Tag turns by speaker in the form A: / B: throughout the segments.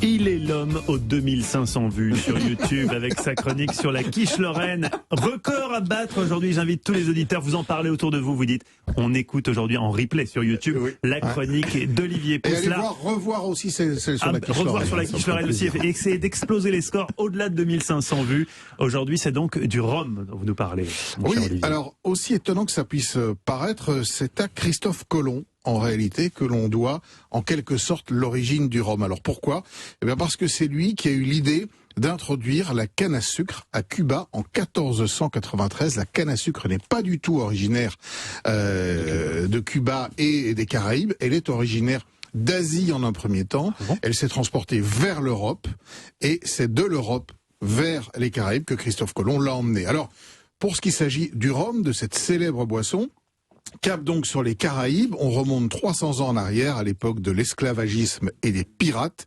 A: Il est l'homme aux 2500 vues sur YouTube avec sa chronique sur la quiche lorraine. Record à battre aujourd'hui. J'invite tous les auditeurs, vous en parlez autour de vous. Vous dites, on écoute aujourd'hui en replay sur YouTube la chronique d'Olivier Pousselat.
B: Et allez revoir aussi celle sur la quiche lorraine.
A: Revoir sur la quiche lorraine aussi et essayer d'exploser les scores au-delà de 2500 vues. Aujourd'hui, c'est donc du rhum dont vous nous parlez.
B: Oui, alors aussi étonnant que ça puisse paraître, c'est à Christophe Colomb, en réalité, que l'on doit en quelque sorte l'origine du rhum. Alors pourquoi? Eh bien parce que c'est lui qui a eu l'idée d'introduire la canne à sucre à Cuba en 1493. La canne à sucre n'est pas du tout originaire de Cuba et des Caraïbes. Elle est originaire d'Asie en un premier temps. Elle s'est transportée vers l'Europe et c'est de l'Europe vers les Caraïbes que Christophe Colomb l'a emmené. Alors, pour ce qui s'agit du rhum, de cette célèbre boisson, cap donc sur les Caraïbes, on remonte 300 ans en arrière, à l'époque de l'esclavagisme et des pirates.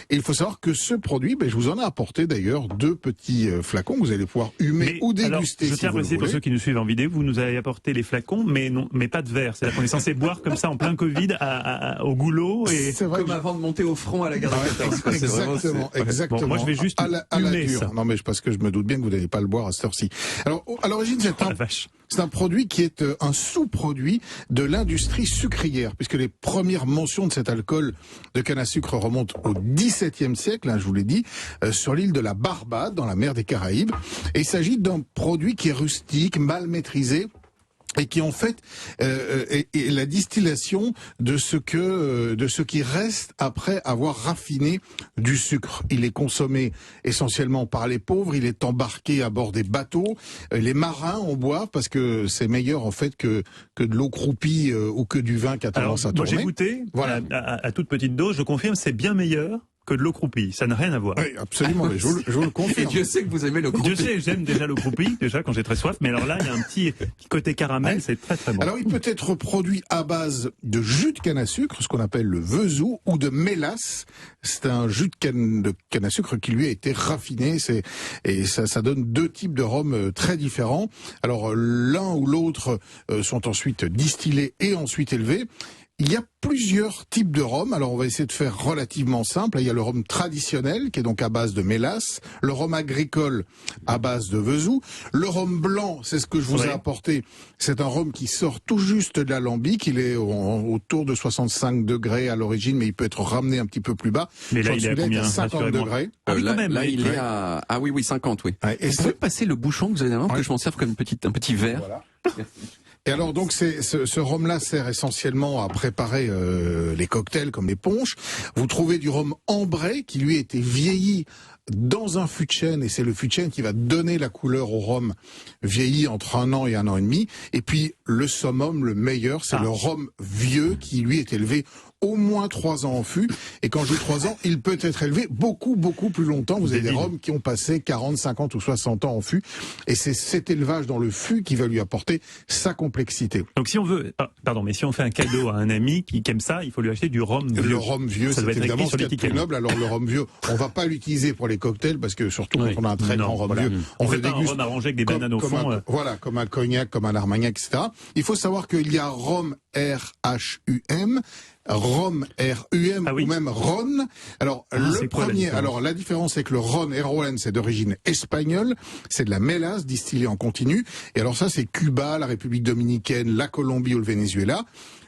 B: Et il faut savoir que ce produit, je vous en ai apporté d'ailleurs 2 petits flacons, vous allez pouvoir humer ou déguster.
A: Alors, je tiens à préciser pour ceux qui nous suivent en vidéo, vous nous avez apporté les flacons, mais pas de verre. C'est-à-dire qu'on est censé boire comme ça en plein Covid au goulot. Et
C: c'est vrai comme avant de monter au front à la gare de 14.
B: Exactement.
A: Bon, moi je vais juste
B: à la dure. Non mais parce que je me doute bien que vous n'allez pas le boire à cette heure-ci. Alors à l'origine c'est un produit qui est un sous-produit de l'industrie sucrière, puisque les premières mentions de cet alcool de canne à sucre remontent au XVIIe siècle, je vous l'ai dit, sur l'île de la Barbade, dans la mer des Caraïbes. Et il s'agit d'un produit qui est rustique, mal maîtrisé, et qui en fait est la distillation de ce qui reste après avoir raffiné du sucre. Il est consommé essentiellement par les pauvres, il est embarqué à bord des bateaux, les marins en boivent parce que c'est meilleur en fait que de l'eau croupie ou que du vin qui a tendance à tourner.
A: Moi j'ai goûté, voilà, à toute petite dose, je confirme, c'est bien meilleur que de l'eau croupie, ça n'a rien à voir.
B: Oui, absolument, mais je vous le confirme.
C: Et Dieu sait que vous aimez l'eau croupie.
A: Dieu sait, j'aime déjà l'eau croupie, déjà quand j'ai très soif, mais alors là, il y a un petit côté caramel, c'est très très bon.
B: Alors il peut être produit à base de jus de canne à sucre, ce qu'on appelle le vezou, ou de mélasse. C'est un jus de canne à sucre qui lui a été raffiné, et ça donne 2 types de rhum très différents. Alors l'un ou l'autre sont ensuite distillés et ensuite élevés. Il y a plusieurs types de rhum, alors on va essayer de faire relativement simple. Il y a le rhum traditionnel, qui est donc à base de mélasse, le rhum agricole à base de vezou, le rhum blanc, c'est ce que je vous ai apporté, c'est un rhum qui sort tout juste de l'alambic, il est autour de 65 degrés à l'origine, mais il peut être ramené un petit peu plus bas.
A: Mais là, il est à combien?
B: 50 degrés.
C: Là, il est à... Ah oui, 50, oui.
B: Ouais, et
C: vous pouvez passer le bouchon que vous avez là, que je m'en serve comme un petit verre.
B: Voilà. Et alors donc ce rhum-là sert essentiellement à préparer les cocktails comme les punchs. Vous trouvez du rhum ambré qui lui a été vieilli dans un fût de chêne, et c'est le fût de chêne qui va donner la couleur au rhum vieilli entre 1 an et 1 an et demi. Et puis le summum, le meilleur, c'est le rhum vieux qui lui est élevé au moins 3 ans en fût. Et quand je dis 3 ans, il peut être élevé beaucoup plus longtemps. Vous avez des rhums qui ont passé 40, 50 ou 60 ans en fût. Et c'est cet élevage dans le fût qui va lui apporter sa complexité.
A: Donc si on veut, mais si on fait un cadeau à un ami qui aime ça, il faut lui acheter du rhum vieux.
B: Le rhum vieux, c'est évidemment ce qui est le plus noble. Alors le rhum vieux, on va pas l'utiliser pour les cocktails parce que surtout quand on a un très grand rhum vieux,
A: on fait un rhum arrangé avec des bananes au fond.
B: Voilà, comme un cognac, comme un armagnac, etc. Il faut savoir qu'il y a rhum RHUM, rhum RUM ou même Ron. Alors le premier, la différence c'est que le Ron RON c'est d'origine espagnole, c'est de la mélasse distillée en continu. Et alors ça c'est Cuba, la République dominicaine, la Colombie ou le Venezuela.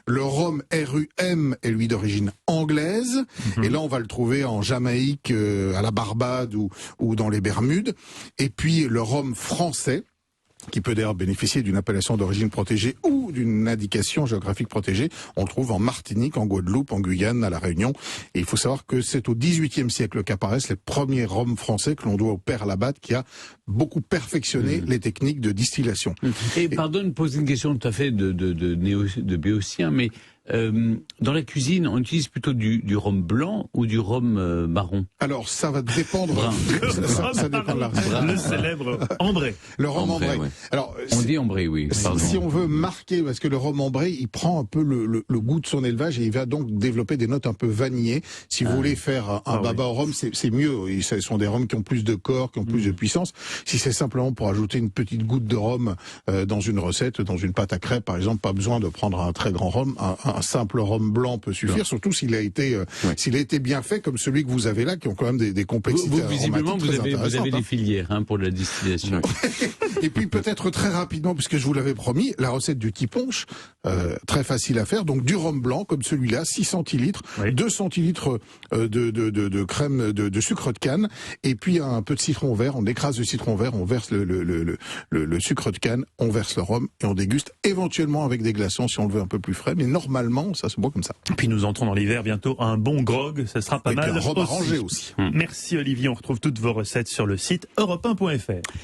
B: Le rhum RUM est lui d'origine anglaise, et là on va le trouver en Jamaïque, à la Barbade ou dans les Bermudes. Et puis le rhum français, qui peut d'ailleurs bénéficier d'une appellation d'origine protégée ou d'une indication géographique protégée. On le trouve en Martinique, en Guadeloupe, en Guyane, à La Réunion. Et il faut savoir que c'est au XVIIIe siècle qu'apparaissent les premiers rhums français que l'on doit au père Labatte, qui a beaucoup perfectionné les techniques de distillation.
D: Et pardon de poser une question tout à fait de béotien, mais dans la cuisine, on utilise plutôt du rhum blanc ou du rhum marron?
B: Alors, ça va dépendre. Ça dépend de la
A: recette. Le célèbre ambré.
B: Le rhum ambré.
D: Ouais.
B: Alors,
D: on dit ambré, oui.
B: Si on veut marquer, parce que le rhum ambré, il prend un peu le goût de son élevage et il va donc développer des notes un peu vanillées. Si vous voulez faire un baba au rhum, c'est mieux. Ce sont des rhums qui ont plus de corps, qui ont plus de puissance. Si c'est simplement pour ajouter une petite goutte de rhum dans une recette, dans une pâte à crêpes, par exemple, pas besoin de prendre un très grand rhum. un simple rhum blanc peut suffire, surtout s'il a été bien fait, comme celui que vous avez là, qui ont quand même des complexités.
D: Visiblement, vous avez des filières pour la distillation.
B: Et puis peut-être très rapidement, puisque je vous l'avais promis, la recette du Tiponche, très facile à faire. Donc du rhum blanc comme celui-là, 6 centilitres, 2 centilitres de crème de sucre de canne, et puis un peu de citron vert. On écrase le citron vert, on verse le sucre de canne, on verse le rhum et on déguste, éventuellement avec des glaçons si on le veut un peu plus frais, mais normalement ça se boit comme ça.
A: Et puis nous entrons dans l'hiver bientôt, un bon grog, ça sera pas mal.
B: Et puis un rhum arrangé aussi.
A: Merci Olivier, on retrouve toutes vos recettes sur le site europe1.fr.